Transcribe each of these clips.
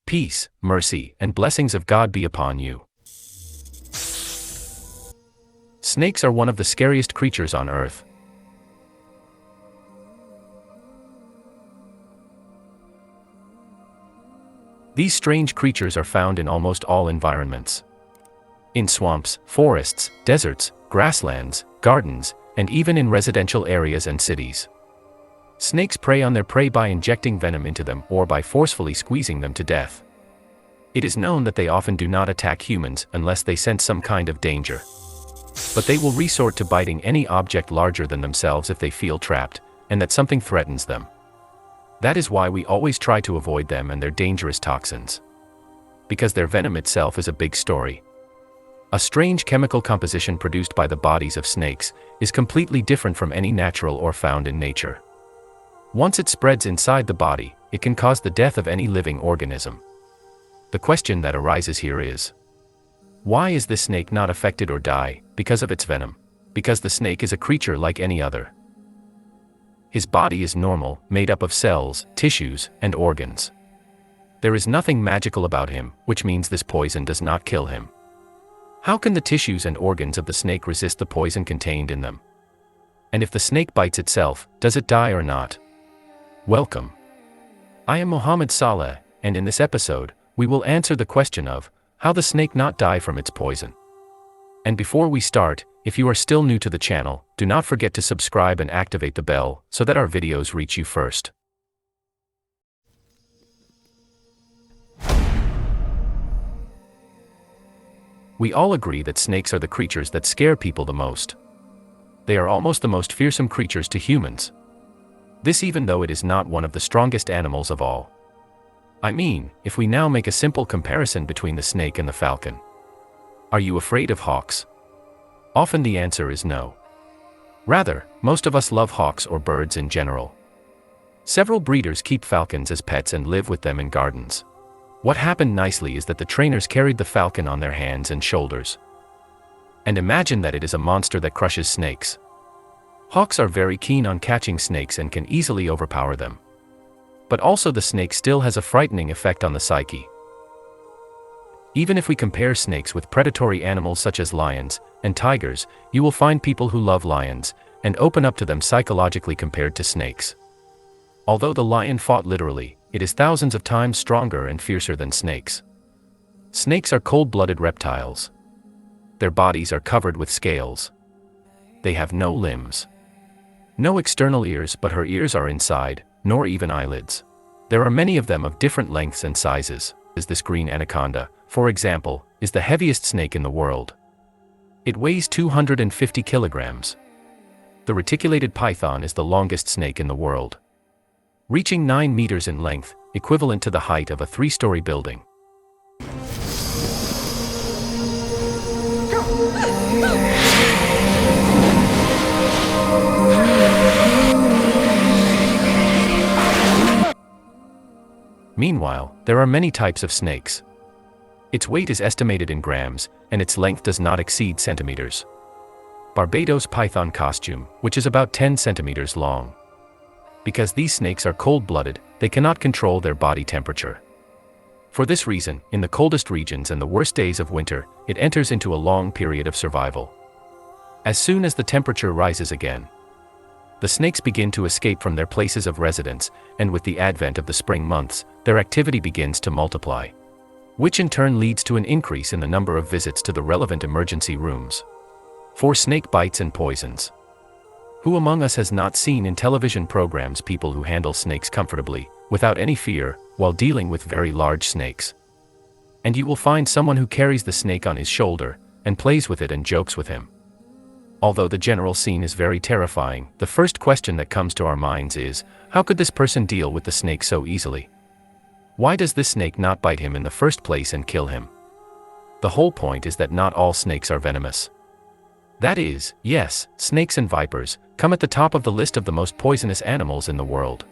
Peace, mercy, and blessings of God be upon you. Snakes are one of the scariest creatures on earth. These strange creatures are found in almost all environments. In swamps, forests, deserts, grasslands, gardens, and even in residential areas and cities. Snakes prey on their prey by injecting venom into them or by forcefully squeezing them to death. It is known that they often do not attack humans unless they sense some kind of danger. But they will resort to biting any object larger than themselves if they feel trapped, and that something threatens them. That is why we always try to avoid them and their dangerous toxins. Because their venom itself is a big story. A strange chemical composition produced by the bodies of snakes is completely different from any natural or found in nature. Once it spreads inside the body, it can cause the death of any living organism. The question that arises here is, why is this snake not affected or die? Because of its venom. Because the snake is a creature like any other. His body is normal, made up of cells, tissues, and organs. There is nothing magical about him, which means this poison does not kill him. How can the tissues and organs of the snake resist the poison contained in them? And if the snake bites itself, does it die or not? Welcome. I am Mohammed Saleh, and in this episode, we will answer the question of, how the snake not die from its poison. And before we start, if you are still new to the channel, do not forget to subscribe and activate the bell, so that our videos reach you first. We all agree that snakes are the creatures that scare people the most. They are almost the most fearsome creatures to humans. This even though it is not one of the strongest animals of all. I mean, if we now make a simple comparison between the snake and the falcon. Are you afraid of hawks? Often the answer is no. Rather, most of us love hawks or birds in general. Several breeders keep falcons as pets and live with them in gardens. What happened nicely is that the trainers carried the falcon on their hands and shoulders. And imagine that it is a monster that crushes snakes. Hawks are very keen on catching snakes and can easily overpower them. But also the snake still has a frightening effect on the psyche. Even if we compare snakes with predatory animals such as lions and tigers, you will find people who love lions and open up to them psychologically compared to snakes. Although the lion fought literally, it is thousands of times stronger and fiercer than snakes. Snakes are cold-blooded reptiles. Their bodies are covered with scales. They have no limbs. No external ears, but her ears are inside, nor even eyelids. There are many of them of different lengths and sizes. This green anaconda, for example, is the heaviest snake in the world. It weighs 250 kilograms. The reticulated python is the longest snake in the world, reaching 9 meters in length, equivalent to the height of a 3-story building. Meanwhile, there are many types of snakes. Its weight is estimated in grams, and its length does not exceed centimeters. Barbados python costume, which is about 10 centimeters long. Because these snakes are cold-blooded, they cannot control their body temperature. For this reason, in the coldest regions and the worst days of winter, it enters into a long period of survival. As soon as the temperature rises again, the snakes begin to escape from their places of residence, and with the advent of the spring months, their activity begins to multiply, which in turn leads to an increase in the number of visits to the relevant emergency rooms for snake bites and poisons. Who among us has not seen in television programs people who handle snakes comfortably, without any fear, while dealing with very large snakes? And you will find someone who carries the snake on his shoulder, and plays with it and jokes with him. Although the general scene is very terrifying, the first question that comes to our minds is, how could this person deal with the snake so easily? Why does this snake not bite him in the first place and kill him? The whole point is that not all snakes are venomous. That is, yes, snakes and vipers come at the top of the list of the most poisonous animals in the world.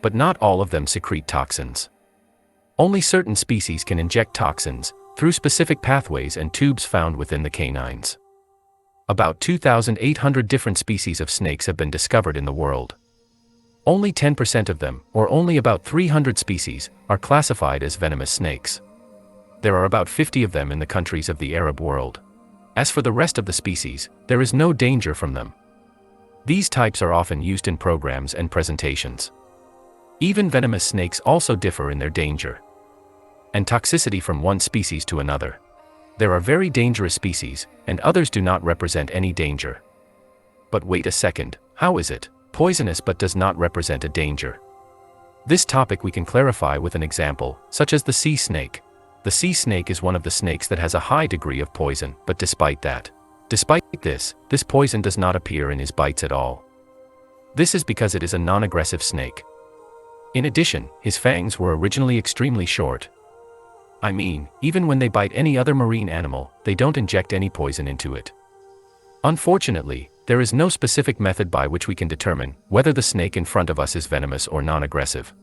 But not all of them secrete toxins. Only certain species can inject toxins through specific pathways and tubes found within the canines. About 2,800 different species of snakes have been discovered in the world. Only 10% of them, or only about 300 species, are classified as venomous snakes. There are about 50 of them in the countries of the Arab world. As for the rest of the species, there is no danger from them. These types are often used in programs and presentations. Even venomous snakes also differ in their danger and toxicity from one species to another. There are very dangerous species, and others do not represent any danger. But wait a second, how is it poisonous but does not represent a danger? This topic we can clarify with an example, such as the sea snake. The sea snake is one of the snakes that has a high degree of poison, but despite this, this poison does not appear in his bites at all. This is because it is a non-aggressive snake. In addition, his fangs were originally extremely short. I mean, even when they bite any other marine animal, they don't inject any poison into it. Unfortunately, there is no specific method by which we can determine whether the snake in front of us is venomous or non-aggressive.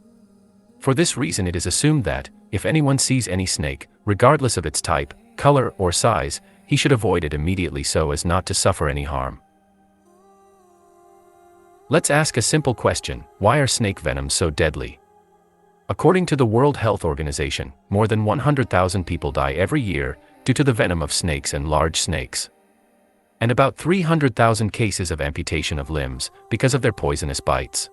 For this reason, it is assumed that, if anyone sees any snake, regardless of its type, color, or size, he should avoid it immediately so as not to suffer any harm. Let's ask a simple question: why are snake venoms so deadly? According to the World Health Organization, more than 100,000 people die every year due to the venom of snakes and large snakes. And about 300,000 cases of amputation of limbs because of their poisonous bites.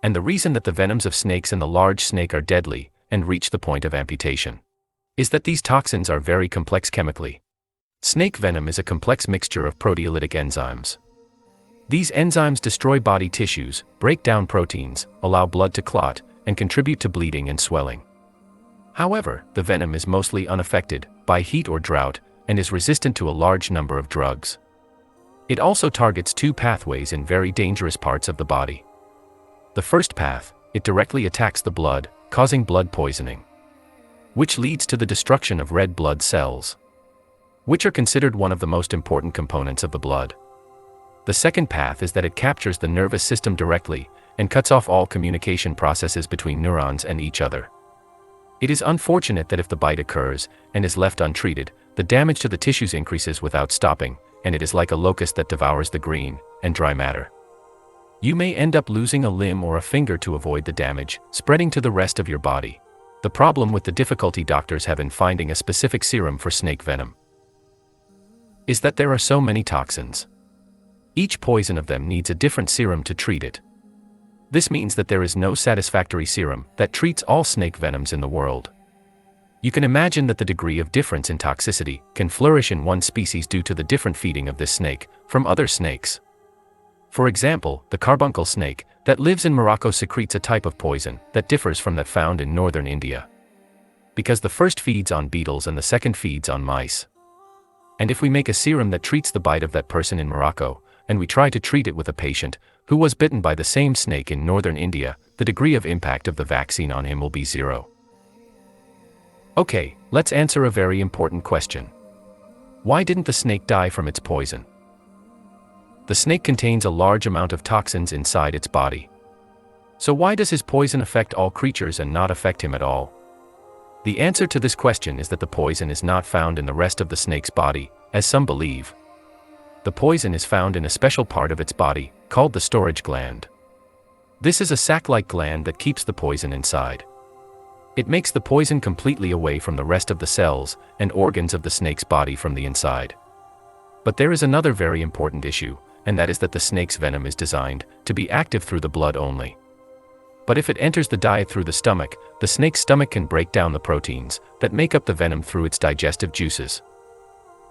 And the reason that the venoms of snakes and the large snake are deadly and reach the point of amputation is that these toxins are very complex chemically. Snake venom is a complex mixture of proteolytic enzymes. These enzymes destroy body tissues, break down proteins, allow blood to clot, and contribute to bleeding and swelling. However, the venom is mostly unaffected by heat or drought and is resistant to a large number of drugs. It also targets two pathways in very dangerous parts of the body. The first path, it directly attacks the blood, causing blood poisoning, which leads to the destruction of red blood cells, which are considered one of the most important components of the blood. The second path is that it captures the nervous system directly and cuts off all communication processes between neurons and each other. It is unfortunate that if the bite occurs and is left untreated, the damage to the tissues increases without stopping, and it is like a locust that devours the green and dry matter. You may end up losing a limb or a finger to avoid the damage spreading to the rest of your body. The problem with the difficulty doctors have in finding a specific serum for snake venom is that there are so many toxins. Each poison of them needs a different serum to treat it. This means that there is no satisfactory serum that treats all snake venoms in the world. You can imagine that the degree of difference in toxicity can flourish in one species due to the different feeding of this snake from other snakes. For example, the carbuncle snake that lives in Morocco secretes a type of poison that differs from that found in northern India, because the first feeds on beetles and the second feeds on mice. And if we make a serum that treats the bite of that person in Morocco, and we try to treat it with a patient who was bitten by the same snake in northern India, the degree of impact of the vaccine on him will be 0. Okay, let's answer a very important question. Why didn't the snake die from its poison? The snake contains a large amount of toxins inside its body. So why does his poison affect all creatures and not affect him at all? The answer to this question is that the poison is not found in the rest of the snake's body, as some believe. The poison is found in a special part of its body, called the storage gland. This is a sac-like gland that keeps the poison inside. It makes the poison completely away from the rest of the cells and organs of the snake's body from the inside. But there is another very important issue, and that is that the snake's venom is designed to be active through the blood only. But if it enters the diet through the snake's stomach can break down the proteins that make up the venom through its digestive juices.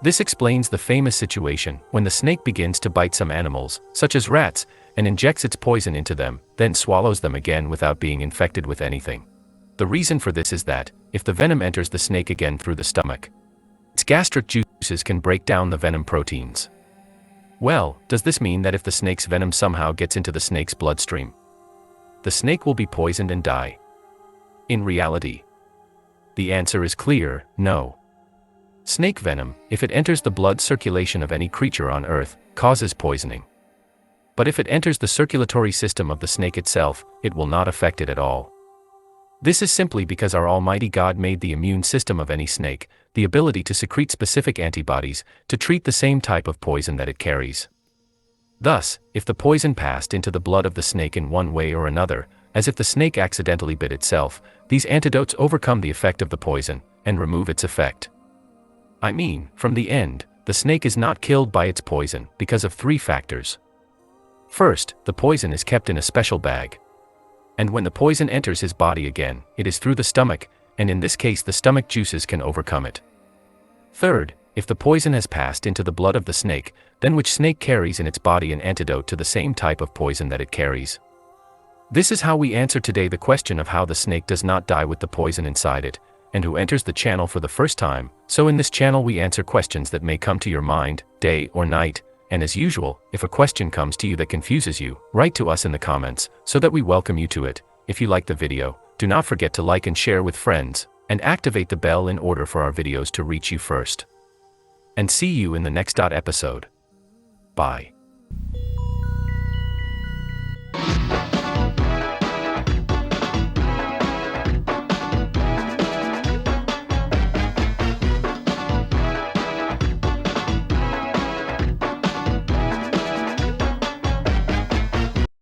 This explains the famous situation when the snake begins to bite some animals, such as rats, and injects its poison into them, then swallows them again without being infected with anything. The reason for this is that, if the venom enters the snake again through the stomach, its gastric juices can break down the venom proteins. Well, does this mean that if the snake's venom somehow gets into the snake's bloodstream, the snake will be poisoned and die? In reality, the answer is clear: no. Snake venom, if it enters the blood circulation of any creature on Earth, causes poisoning. But if it enters the circulatory system of the snake itself, it will not affect it at all. This is simply because our Almighty God made the immune system of any snake the ability to secrete specific antibodies to treat the same type of poison that it carries. Thus, if the poison passed into the blood of the snake in one way or another, as if the snake accidentally bit itself, these antidotes overcome the effect of the poison and remove its effect. I mean, from the end, the snake is not killed by its poison because of 3 factors. First, the poison is kept in a special bag. And when the poison enters his body again, it is through the stomach, and in this case the stomach juices can overcome it. Third, if the poison has passed into the blood of the snake, then which snake carries in its body an antidote to the same type of poison that it carries. This is how we answer today the question of how the snake does not die with the poison inside it, and who enters the channel for the first time. So in this channel we answer questions that may come to your mind, day or night, and as usual, if a question comes to you that confuses you, write to us in the comments, so that we welcome you to it. If you like the video, do not forget to like and share with friends, and activate the bell in order for our videos to reach you first. And see you in the next episode. Bye.